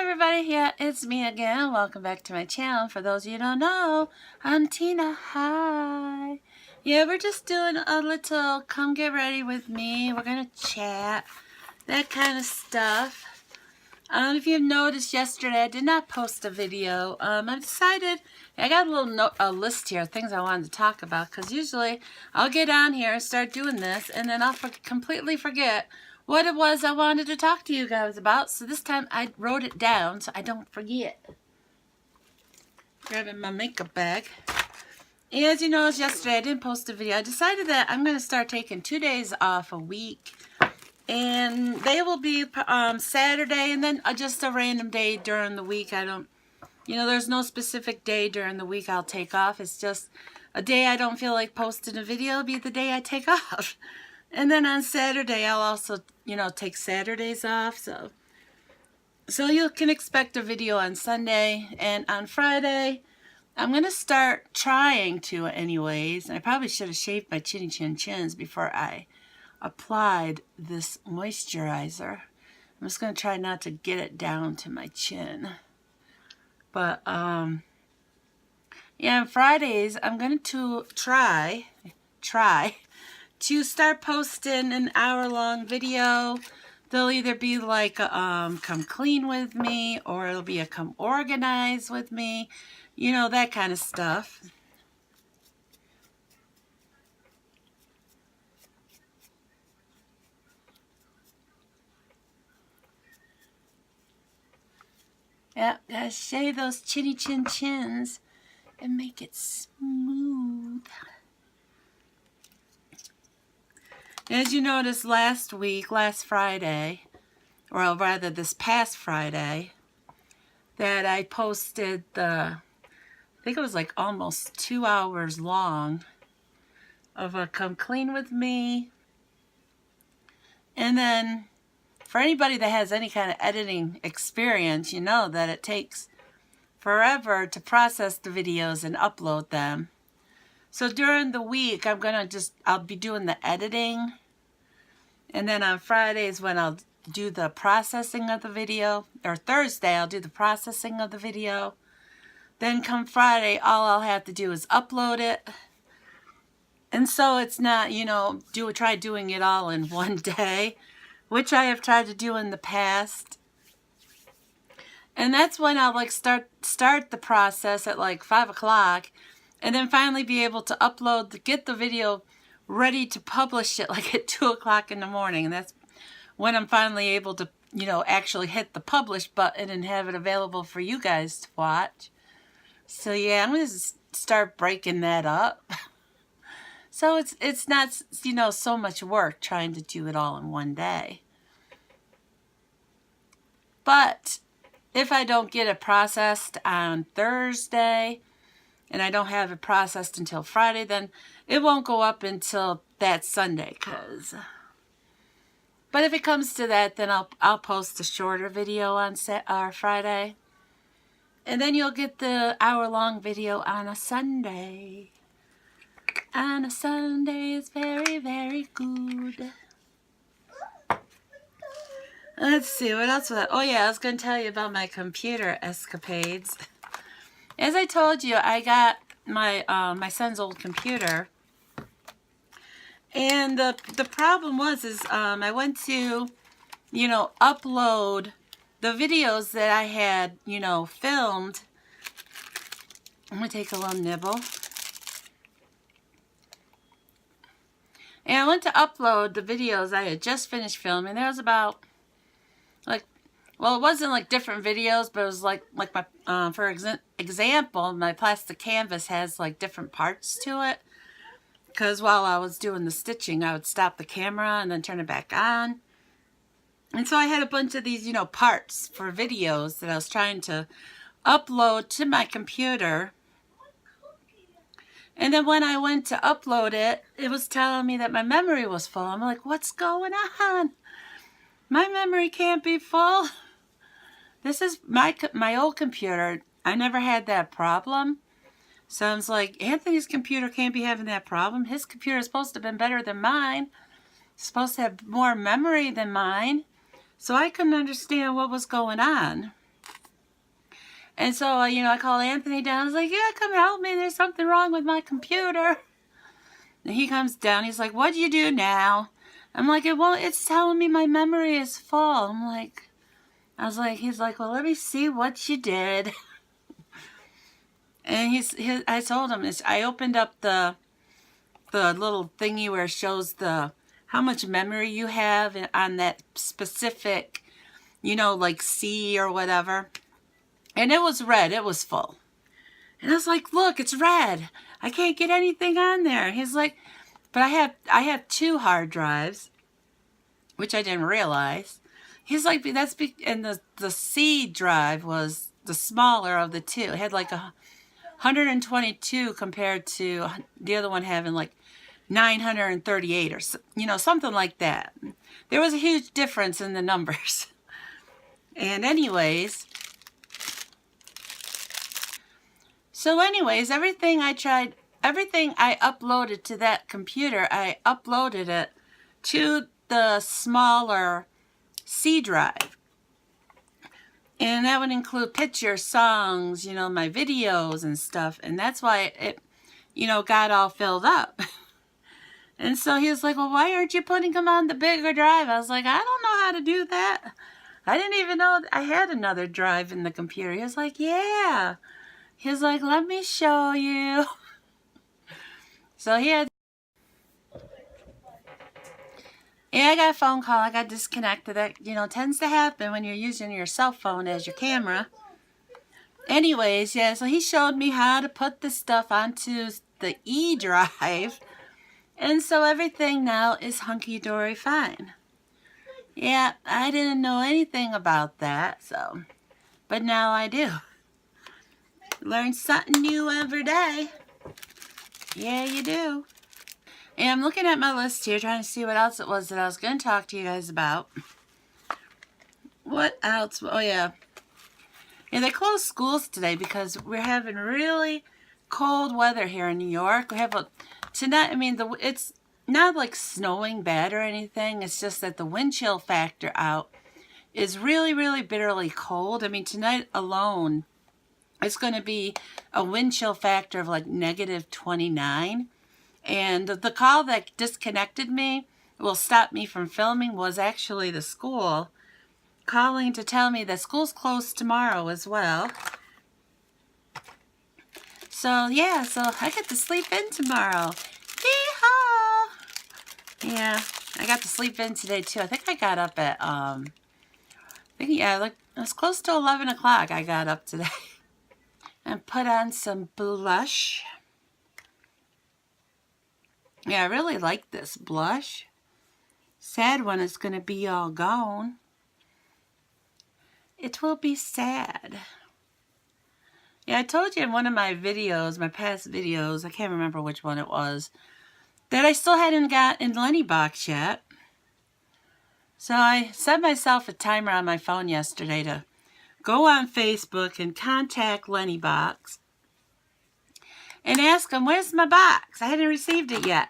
everybody, yeah, it's me again. Welcome back to my channel. For those of you who don't know, I'm Tina. Hi. Yeah, we're just doing a little come get ready with me. We're gonna chat, that kind of stuff. If you've noticed, yesterday I did not post a video. I decided, I got a list here of things I wanted to talk about, because usually I'll get on here and start doing this and then I'll completely forget what it was I wanted to talk to you guys about. So this time I wrote it down so I don't forget. Grabbing my makeup bag. And as you noticed, yesterday I didn't post a video. I decided that I'm going to start taking 2 days off a week. And they will be Saturday and then just a random day during the week. There's no specific day during the week I'll take off. It's just a day I don't feel like posting a video will be the day I take off. And then on Saturday, I'll also, take Saturdays off. So you can expect a video on Sunday. And on Friday, I'm going to start trying to anyways. And I probably should have shaved my chinny chin chins before I applied this moisturizer. I'm just going to try not to get it down to my chin. But, yeah, on Fridays, I'm going to try to start posting an hour-long video. They'll either be like a come clean with me, or it'll be a come organize with me. That kind of stuff. Yeah, gotta shave those chinny chin chins and make it smooth. As you noticed last Friday, or rather this past Friday, that I posted I think it was like almost 2 hours long of a come clean with me. And then for anybody that has any kind of editing experience, you know that it takes forever to process the videos and upload them. So during the week, I'll be doing the editing. And then on Fridays when I'll do the processing of the video, or Thursday I'll do the processing of the video. Then come Friday, all I'll have to do is upload it. And so it's not, try doing it all in one day, which I have tried to do in the past. And that's when I'll start the process at 5 o'clock, and then finally be able to get the video ready to publish it at 2 o'clock in the morning. And that's when I'm finally able to, actually hit the publish button and have it available for you guys to watch. So yeah, I'm going to start breaking that up. So it's not, so much work trying to do it all in one day. But if I don't get it processed on Thursday, and I don't have it processed until Friday, then it won't go up until that Sunday. But if it comes to that, then I'll post a shorter video on Friday. And then you'll get the hour-long video on a Sunday. On a Sunday is very, very good. Let's see, what else was that? Oh yeah, I was going to tell you about my computer escapades. As I told you, I got my my son's old computer. And the problem was I went to, upload the videos that I had, filmed. I'm going to take a little nibble. And I went to upload the videos I had just finished filming. There was about, well, it wasn't different videos, but it was like my, for example, my plastic canvas has different parts to it. Because while I was doing the stitching, I would stop the camera and then turn it back on. And so I had a bunch of these, parts for videos that I was trying to upload to my computer. And then when I went to upload it, it was telling me that my memory was full. I'm like, what's going on? My memory can't be full. This is my old computer. I never had that problem. So I was like, Anthony's computer can't be having that problem. His computer is supposed to have been better than mine. It's supposed to have more memory than mine. So I couldn't understand what was going on. And so, you know, I called Anthony down. I was like, yeah, come help me. There's something wrong with my computer. And he comes down. He's like, what'd you do now? I'm like, it's telling me my memory is full. He's like, well, let me see what you did. And I told him, I opened up the little thingy where it shows how much memory you have on that specific, you know, like C or whatever. And it was red. It was full. And I was like, look, it's red. I can't get anything on there. He's like, but I have 2 hard drives, which I didn't realize. He's like, and the C drive was the smaller of the 2. It had like 122 compared to the other one having like 938 or, you know, something like that. There was a huge difference in the numbers. And anyways, everything I uploaded to that computer, I uploaded it to the smaller C drive. And that would include pictures, songs, you know, my videos and stuff. And that's why it, you know, got all filled up. And so he was like, well, why aren't you putting them on the bigger drive? I was like, I don't know how to do that. I didn't even know I had another drive in the computer. He was like, yeah. He was like, let me show you. So he had... Yeah, I got a phone call. I got disconnected. That, you know, tends to happen when you're using your cell phone as your camera. Anyways, yeah, so he showed me how to put the stuff onto the E drive. And so everything now is hunky-dory fine. Yeah, I didn't know anything about that, so... But now I do. Learn something new every day. Yeah, you do. And I'm looking at my list here, trying to see what else it was that I was going to talk to you guys about. What else? Oh, yeah. Yeah, they closed schools today because we're having really cold weather here in New York. We have tonight, I mean, it's not like snowing bad or anything. It's just that the wind chill factor out is really, really bitterly cold. I mean, tonight alone, it's going to be a wind chill factor of like -29. And the call that disconnected me, will stop me from filming, was actually the school calling to tell me that school's closed tomorrow as well. So, yeah, so I get to sleep in tomorrow. Yeehaw! Yeah, I got to sleep in today, too. I think I got up at, like, it was close to 11 o'clock I got up today. And put on some blush. Yeah, I really like this blush. Sad when it's going to be all gone. It will be sad. Yeah, I told you in one of my videos, my past videos, I can't remember which one it was, that I still hadn't gotten Lenny box yet. So I set myself a timer on my phone yesterday to go on Facebook and contact Lenny box and ask them, where's my box? I hadn't received it yet.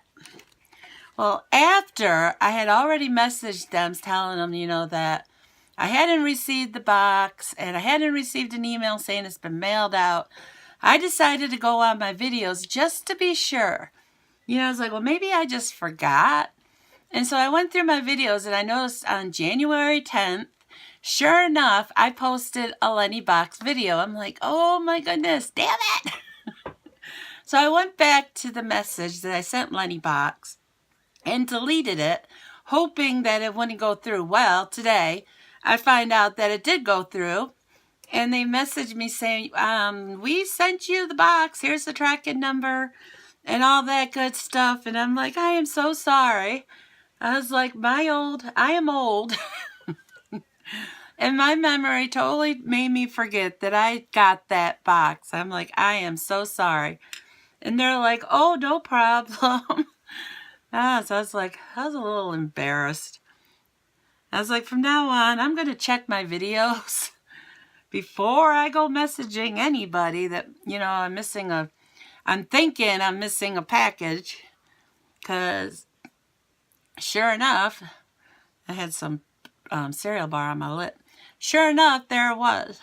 Well, after I had already messaged them telling them, you know, that I hadn't received the box and I hadn't received an email saying it's been mailed out, I decided to go on my videos just to be sure. You know, I was like, well, maybe I just forgot. And so I went through my videos and I noticed on January 10th, sure enough, I posted a Lenny box video. I'm like, oh my goodness, damn it. So I went back to the message that I sent Lenny box and deleted it, hoping that it wouldn't go through. Well, today I find out that it did go through, and they messaged me saying, we sent you the box, here's the tracking number, and all that good stuff. And I'm like, I am so sorry. I was like, I am old. And my memory totally made me forget that I got that box. I'm like, I am so sorry. And they're like, oh, no problem. So I was like, I was a little embarrassed. I was like, from now on, I'm going to check my videos before I go messaging anybody that, you know, I'm thinking I'm missing a package. Because sure enough, I had some cereal bar on my lip. Sure enough, there it was.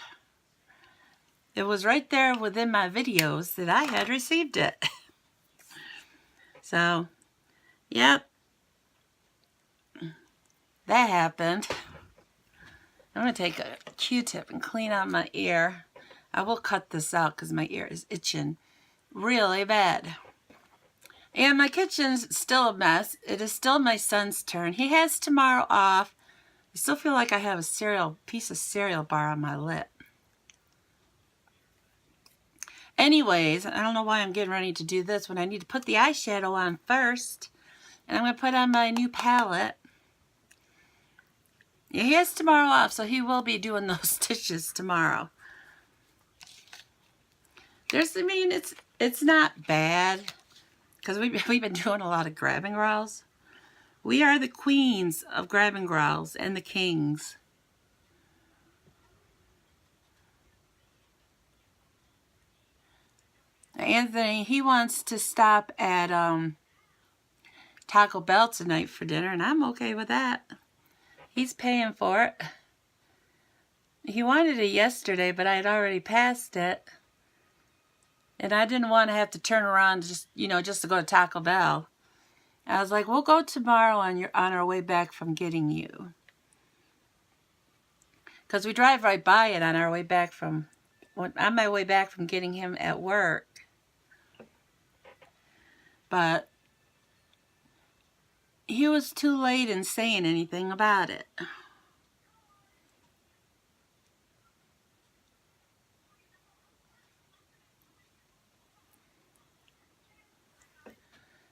it was right there within my videos that I had received it. So, yep, that happened. I'm going to take a Q-tip and clean out my ear. I will cut this out because my ear is itching really bad. And my kitchen's still a mess. It is still my son's turn. He has tomorrow off. I still feel like I have a piece of cereal bar on my lip. Anyways, I don't know why I'm getting ready to do this when I need to put the eyeshadow on first. And I'm going to put on my new palette. Yeah, he has tomorrow off, so he will be doing those stitches tomorrow. It's not bad, because we've been doing a lot of grab and growls. We are the queens of grab and growls and the kings. Anthony, he wants to stop at Taco Bell tonight for dinner, and I'm okay with that. He's paying for it. He wanted it yesterday, but I had already passed it. And I didn't want to have to turn around just to go to Taco Bell. I was like, we'll go tomorrow on our way back from getting you. Because we drive right by it on my way back from getting him at work. But he was too late in saying anything about it.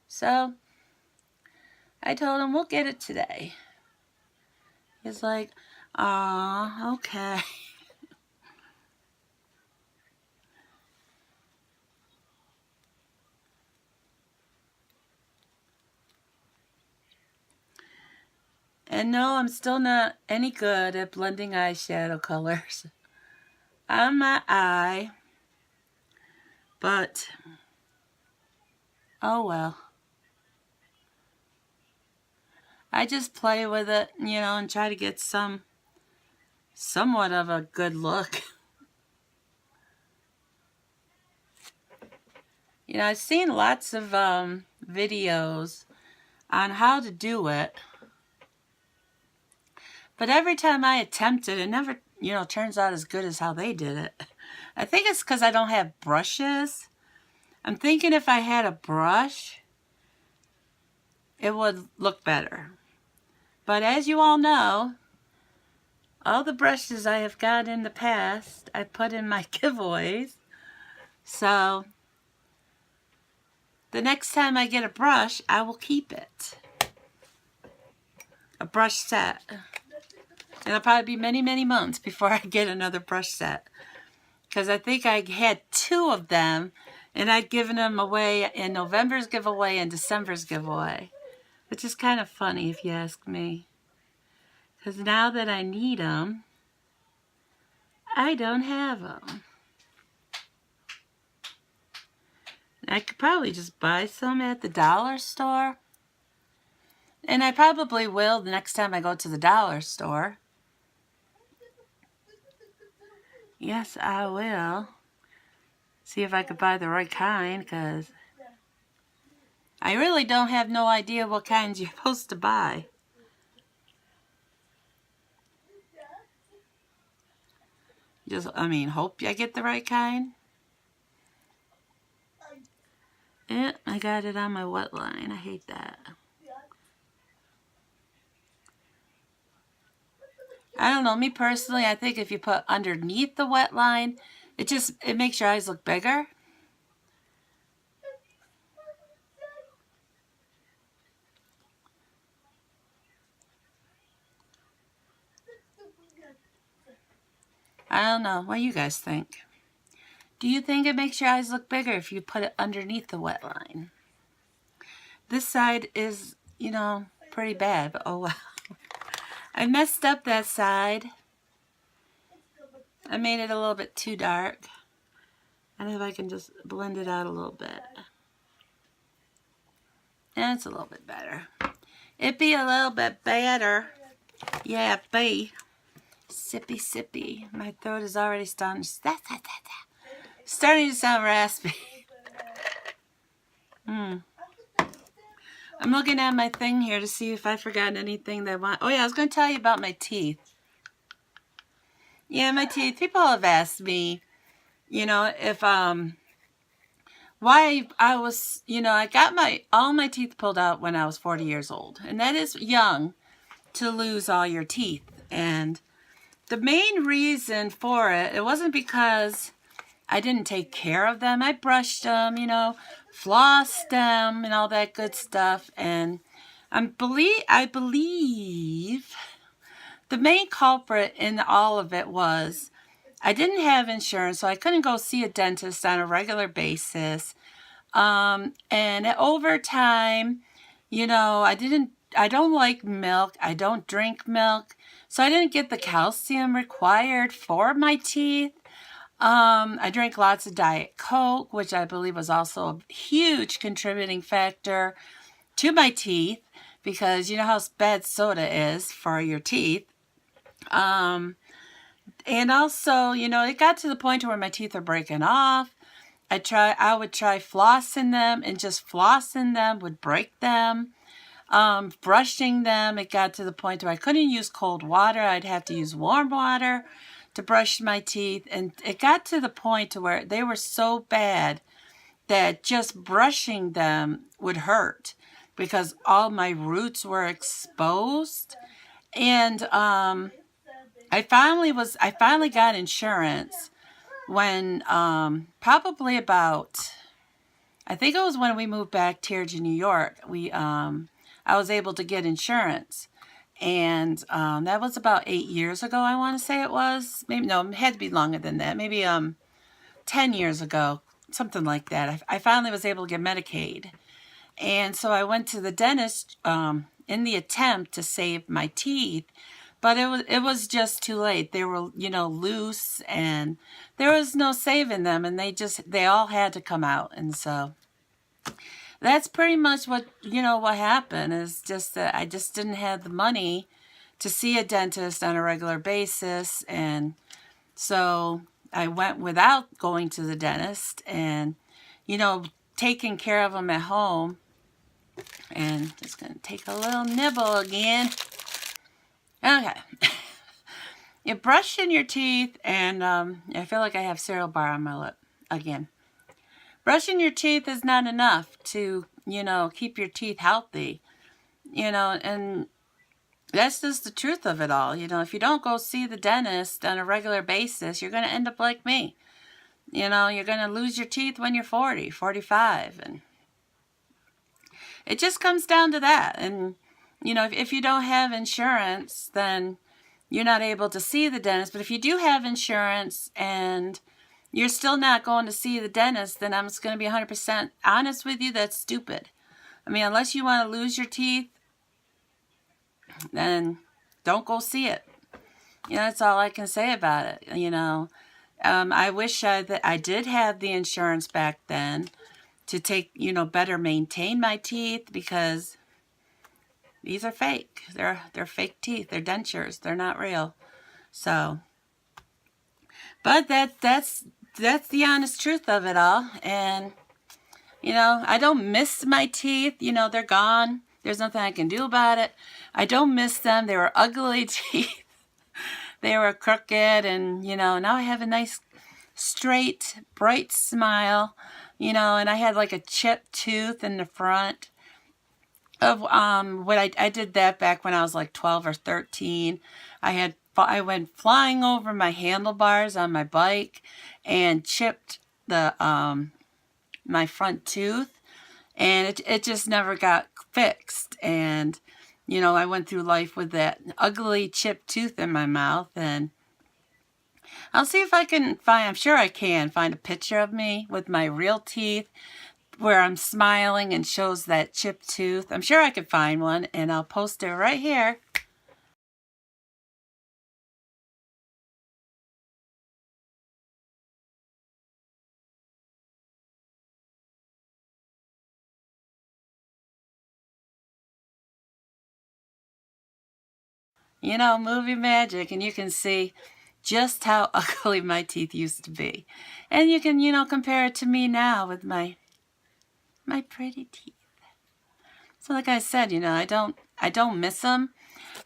So I told him we'll get it today. He's like, "Aw, okay." And no, I'm still not any good at blending eyeshadow colors on my eye. But, oh well. I just play with it, and try to get somewhat of a good look. I've seen lots of videos on how to do it. But every time I attempt it, it never, turns out as good as how they did it. I think it's because I don't have brushes. I'm thinking if I had a brush, it would look better. But as you all know, all the brushes I have got in the past, I put in my giveaways. So, the next time I get a brush, I will keep it. A brush set. It'll probably be many, many months before I get another brush set. Because I think I had 2 of them, and I'd given them away in November's giveaway and December's giveaway. Which is kind of funny if you ask me. Because now that I need them, I don't have them. I could probably just buy some at the dollar store. And I probably will the next time I go to the dollar store. Yes, I will. See if I could buy the right kind, because I really don't have no idea what kinds you're supposed to buy. Hope I get the right kind. Yeah, I got it on my wet line. I hate that. I don't know, me personally, I think if you put underneath the wet line, it makes your eyes look bigger. I don't know. What do you guys think? Do you think it makes your eyes look bigger if you put it underneath the wet line? This side is, pretty bad, but oh well. I messed up that side. I made it a little bit too dark. I don't know if I can just blend it out a little bit. And it's a little bit better. It'd be a little bit better. Yeah, be. Sippy, sippy. My throat is already starting. Starting to sound raspy. I'm looking at my thing here to see if I forgot anything that I want. Oh yeah, I was going to tell you about my teeth. Yeah, my teeth. People have asked me, if why I was, I got all my teeth pulled out when I was 40 years old, and that is young to lose all your teeth. And the main reason for it, it wasn't because I didn't take care of them. I brushed them, flossed them and all that good stuff. And I believe the main culprit in all of it was I didn't have insurance, so I couldn't go see a dentist on a regular basis. And over time, I don't like milk. I don't drink milk. So I didn't get the calcium required for my teeth. I drank lots of Diet Coke, which I believe was also a huge contributing factor to my teeth, because you know how bad soda is for your teeth. And also, it got to the point where my teeth are breaking off. I would try flossing them, and just flossing them would break them. Brushing them, it got to the point where I couldn't use cold water. I'd have to use warm water to brush my teeth. And it got to the point to where they were so bad that just brushing them would hurt because all my roots were exposed. And I finally got insurance when probably about, I think it was when we moved back here to New York. I was able to get insurance, and that was about 8 years ago. I want to say it was, maybe no, it had to be longer than that. Maybe 10 years ago, something like that. I finally was able to get Medicaid, and so I went to the dentist in the attempt to save my teeth. But it was just too late. They were, loose, and there was no saving them, and they all had to come out. And so that's pretty much what happened, is just that I just didn't have the money to see a dentist on a regular basis. And so I went without going to the dentist and, taking care of them at home. And just going to take a little nibble again. Okay. You're brushing your teeth, and I feel like I have cereal bar on my lip again. Brushing your teeth is not enough to, keep your teeth healthy, and that's just the truth of it all. If you don't go see the dentist on a regular basis, you're going to end up like me. You're going to lose your teeth when you're 40, 45, and it just comes down to that. And, if you don't have insurance, then you're not able to see the dentist. But if you do have insurance and you're still not going to see the dentist, then I'm just going to be 100% honest with you, that's stupid. I mean, unless you want to lose your teeth, then don't go see it. That's all I can say about it. I wish that I did have the insurance back then to take, better maintain my teeth, because these are fake. They're fake teeth. They're dentures. They're not real. So, but that's the honest truth of it all. And, I don't miss my teeth. They're gone. There's nothing I can do about it. I don't miss them. They were ugly teeth. They were crooked, and, now I have a nice, straight, bright smile, and I had like a chipped tooth in the front of what I did that back when I was like 12 or 13. I went flying over my handlebars on my bike and chipped the my front tooth, and it just never got fixed. And I went through life with that ugly chipped tooth in my mouth. And I'll see if I can I'm sure I can find a picture of me with my real teeth where I'm smiling and shows that chipped tooth. I'm sure I could find one, and I'll post it right here. Movie magic, and you can see just how ugly my teeth used to be. And you can, you know, compare it to me now with my pretty teeth. So like I said, you know, I don't miss them.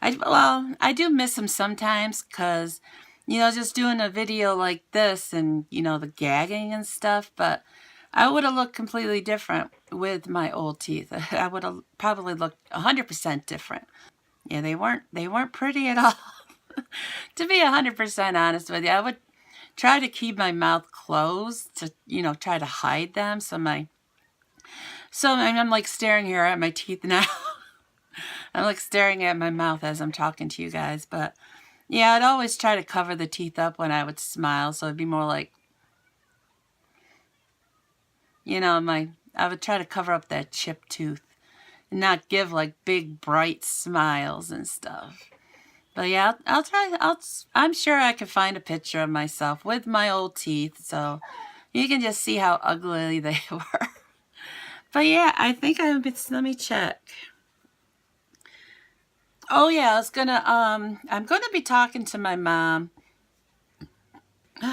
I do miss them sometimes because, you know, just doing a video like this and, you know, the gagging and stuff, but I would have looked completely different with my old teeth. I would have probably looked 100% different. Yeah, they weren't pretty at all. To be 100% honest with you, I would try to keep my mouth closed to, you know, try to hide them. So I'm like staring here at my teeth now. I'm like staring at my mouth as I'm talking to you guys. But yeah, I'd always try to cover the teeth up when I would smile. So it'd be more like, you know, I would try to cover up that chipped tooth and not give like big bright smiles and stuff. But yeah, I'm sure I could find a picture of myself with my old teeth. So you can just see how ugly they were. But yeah, I think let me check. Oh yeah, I'm gonna be talking to my mom.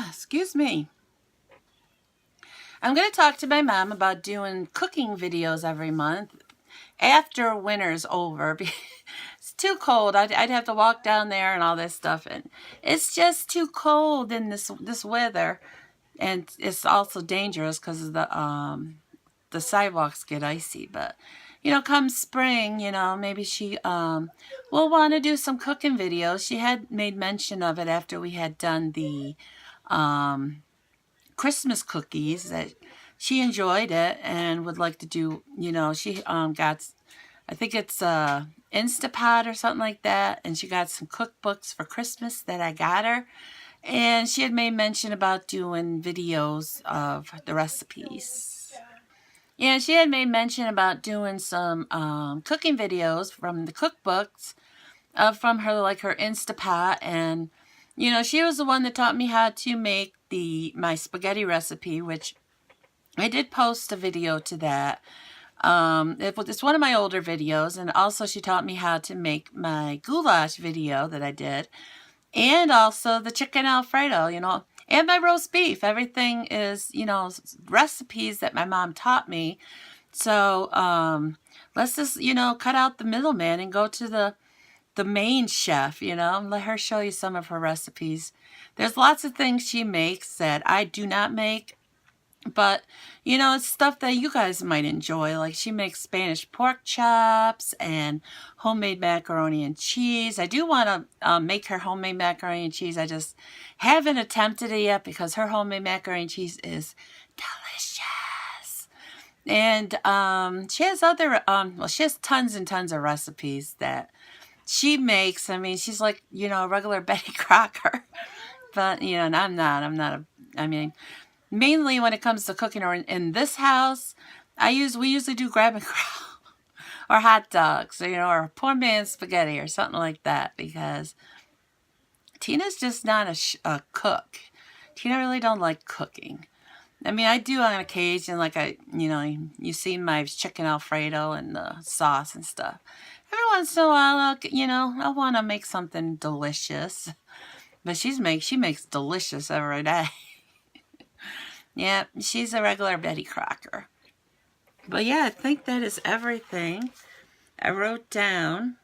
Excuse me. I'm gonna talk to my mom about doing cooking videos every month after winter's over. It's too cold. I'd have to walk down there and all this stuff, and it's just too cold in this weather, and it's also dangerous because the sidewalks get icy. But you know, come spring, you know, maybe she will want to do some cooking videos. She had made mention of it after we had done the Christmas cookies, that she enjoyed it and would like to do, you know, she got, I think it's Instapot or something like that, and she got some cookbooks for Christmas that I got her, and she had made mention about doing videos of the recipes. Yeah, she had made mention about doing some cooking videos from the cookbooks from her, like her Instapot, and you know, she was the one that taught me how to make my spaghetti recipe, which I did post a video to that. It's one of my older videos, and also she taught me how to make my goulash video that I did, and also the chicken Alfredo, you know, and my roast beef. Everything is, you know, recipes that my mom taught me. So let's just, you know, cut out the middleman and go to the main chef, you know, and let her show you some of her recipes. There's lots of things she makes that I do not make, but, you know, it's stuff that you guys might enjoy. Like she makes Spanish pork chops and homemade macaroni and cheese. I do want to make her homemade macaroni and cheese. I just haven't attempted it yet because her homemade macaroni and cheese is delicious. And she has other, she has tons and tons of recipes that she makes. I mean, she's like, you know, a regular Betty Crocker. But, you know, and I mean, mainly when it comes to cooking or in this house, we usually do grab and go or hot dogs, you know, or poor man's spaghetti or something like that, because Tina's just not a cook. Tina really don't like cooking. I mean, I do on occasion, like you know, you see my chicken Alfredo and the sauce and stuff. Every once in a while, you know, I want to make something delicious. But she makes delicious every day. Yeah, she's a regular Betty Crocker. But yeah, I think that is everything I wrote down.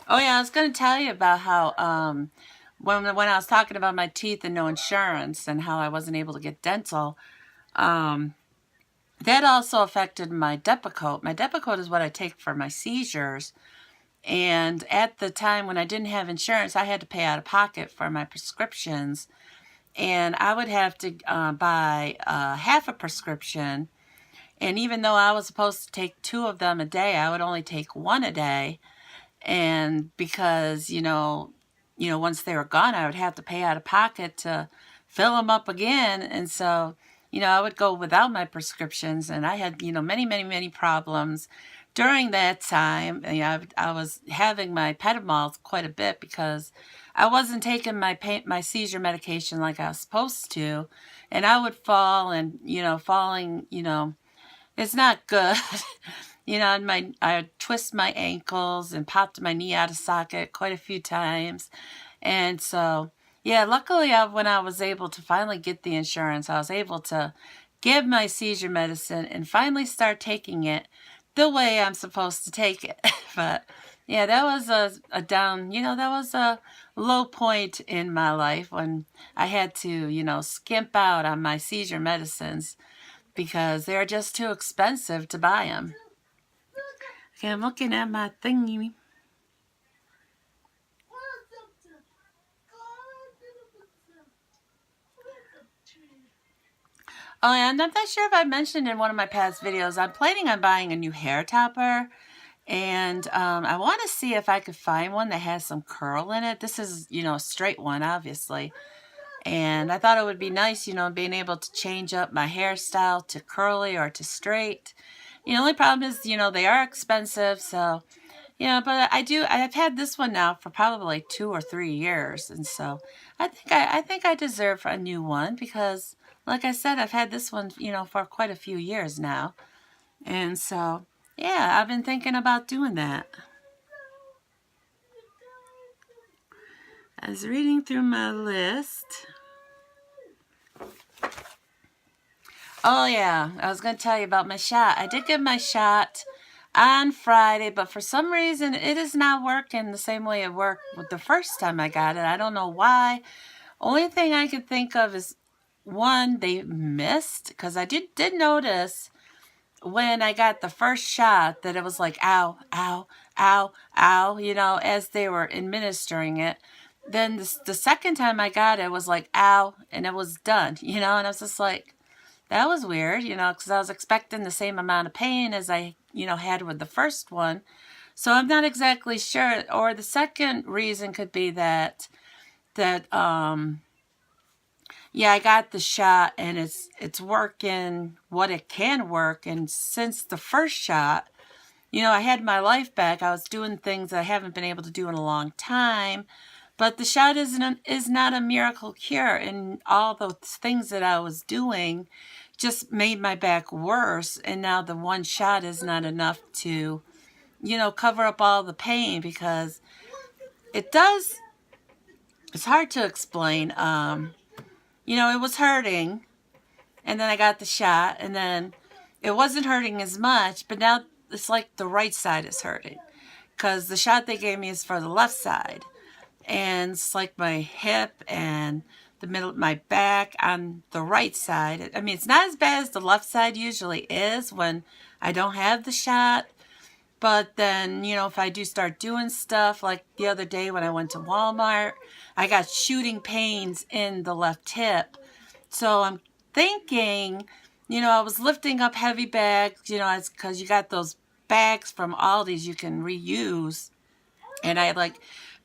Oh yeah, I was going to tell you about how when I was talking about my teeth and no insurance and how I wasn't able to get dental, that also affected my Depakote. My Depakote is what I take for my seizures. And at the time when I didn't have insurance, I had to pay out of pocket for my prescriptions. And I would have to buy half a prescription. And even though I was supposed to take 2 of them a day, I would only take 1 a day. And because, you know, once they were gone, I would have to pay out of pocket to fill them up again. And so, you know, I would go without my prescriptions. And I had, you know, many, many, many problems. During that time, you know, I was having my Petamol quite a bit because I wasn't taking my seizure medication like I was supposed to, and I would fall, and you know, falling, you know, it's not good. You know, and I twist my ankles and popped my knee out of socket quite a few times. And so, yeah, luckily when I was able to finally get the insurance, I was able to give my seizure medicine and finally start taking it the way I'm supposed to take it. But yeah, that was a down, that was a low point in my life when I had to, skimp out on my seizure medicines because they're just too expensive to buy them. Okay, I'm looking at my thingy. Oh, and I'm not sure if I mentioned in one of my past videos, I'm planning on buying a new hair topper. And I want to see if I could find one that has some curl in it. This is, a straight one, obviously. And I thought it would be nice, being able to change up my hairstyle to curly or to straight. The only problem is, they are expensive. So, but I've had this one now for probably 2 or 3 years. And so I think I deserve a new one because, like I said, I've had this one, for quite a few years now. And so, yeah, I've been thinking about doing that. I was reading through my list. Oh, yeah, I was going to tell you about my shot. I did get my shot on Friday, but for some reason, it is not working the same way it worked with the first time I got it. I don't know why. Only thing I could think of is, one, they missed, because I did notice when I got the first shot that it was like, ow, ow, ow, ow, as they were administering it. Then the second time I got it, it was like, ow, and it was done, and I was just like, that was weird, because I was expecting the same amount of pain as I, had with the first one. So I'm not exactly sure. Or the second reason could be that yeah, I got the shot and it's working what it can work. And since the first shot, I had my life back. I was doing things I haven't been able to do in a long time. But the shot is not a miracle cure. And all the things that I was doing just made my back worse. And now the one shot is not enough to, cover up all the pain because it does. It's hard to explain. It was hurting. And then I got the shot. And then it wasn't hurting as much. But now it's like the right side is hurting. Because the shot they gave me is for the left side. And it's like my hip and the middle of my back on the right side. I mean, it's not as bad as the left side usually is when I don't have the shot. But then, if I do start doing stuff, like the other day when I went to Walmart, I got shooting pains in the left hip. So I'm thinking, I was lifting up heavy bags, because you got those bags from Aldi's you can reuse. And I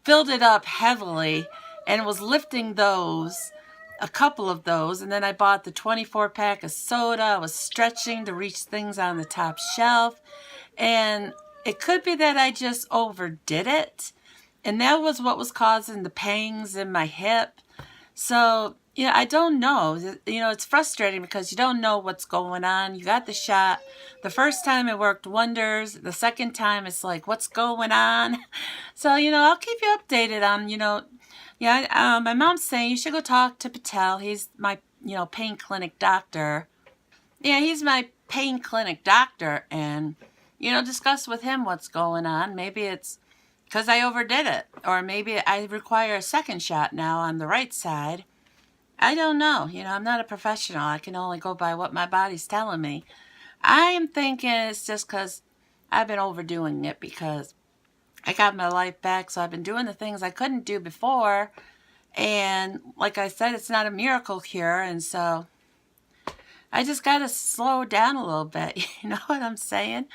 filled it up heavily and was lifting those, a couple of those. And then I bought the 24 pack of soda. I was stretching to reach things on the top shelf. And it could be that I just overdid it. And that was what was causing the pangs in my hip. So, I don't know. It's frustrating because you don't know what's going on. You got the shot. The first time it worked wonders. The second time it's like, what's going on? So, I'll keep you updated on, my mom's saying you should go talk to Patel. He's my, pain clinic doctor. Yeah, he's my pain clinic doctor. And, discuss with him what's going on. Maybe it's because I overdid it. Or maybe I require a second shot now on the right side. I don't know. I'm not a professional. I can only go by what my body's telling me. I am thinking it's just because I've been overdoing it because I got my life back. So I've been doing the things I couldn't do before. And like I said, it's not a miracle cure. And so I just got to slow down a little bit. You know what I'm saying?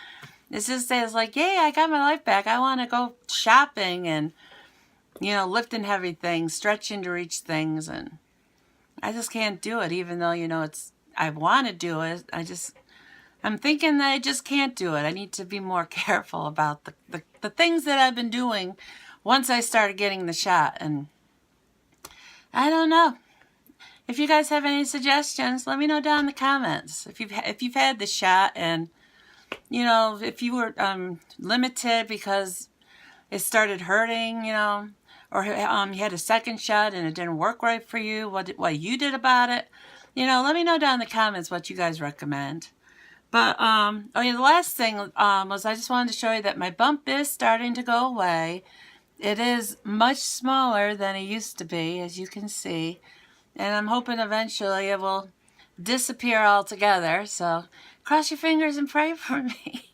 It's just that it's like, yay, I got my life back. I want to go shopping and, lifting heavy things, stretching to reach things. And I just can't do it, even though, I want to do it. I'm thinking that I just can't do it. I need to be more careful about the things that I've been doing once I started getting the shot. And I don't know. If you guys have any suggestions, let me know down in the comments. If you've had the shot and you know, if you were limited because it started hurting, you know, or you had a second shot and it didn't work right for you, what you did about it, you know, let me know down in the comments what you guys recommend. But, oh yeah, the last thing was I just wanted to show you that my bump is starting to go away. It is much smaller than it used to be, as you can see. And I'm hoping eventually it will disappear altogether. So cross your fingers and pray for me.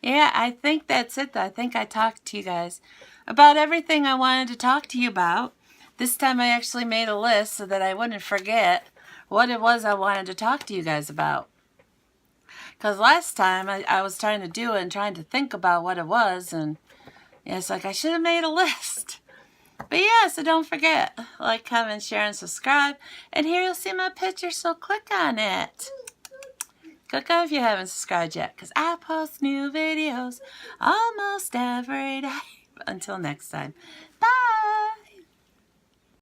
Yeah, I think that's it. I think I talked to you guys about everything I wanted to talk to you about. This time I actually made a list so that I wouldn't forget what it was I wanted to talk to you guys about. Because last time I was trying to do it and trying to think about what it was, and it's like I should have made a list. But yeah, so don't forget, like, comment, share, and subscribe. And here you'll see my picture, so click on it. Click on it if you haven't subscribed yet, because I post new videos almost every day. Until next time, bye!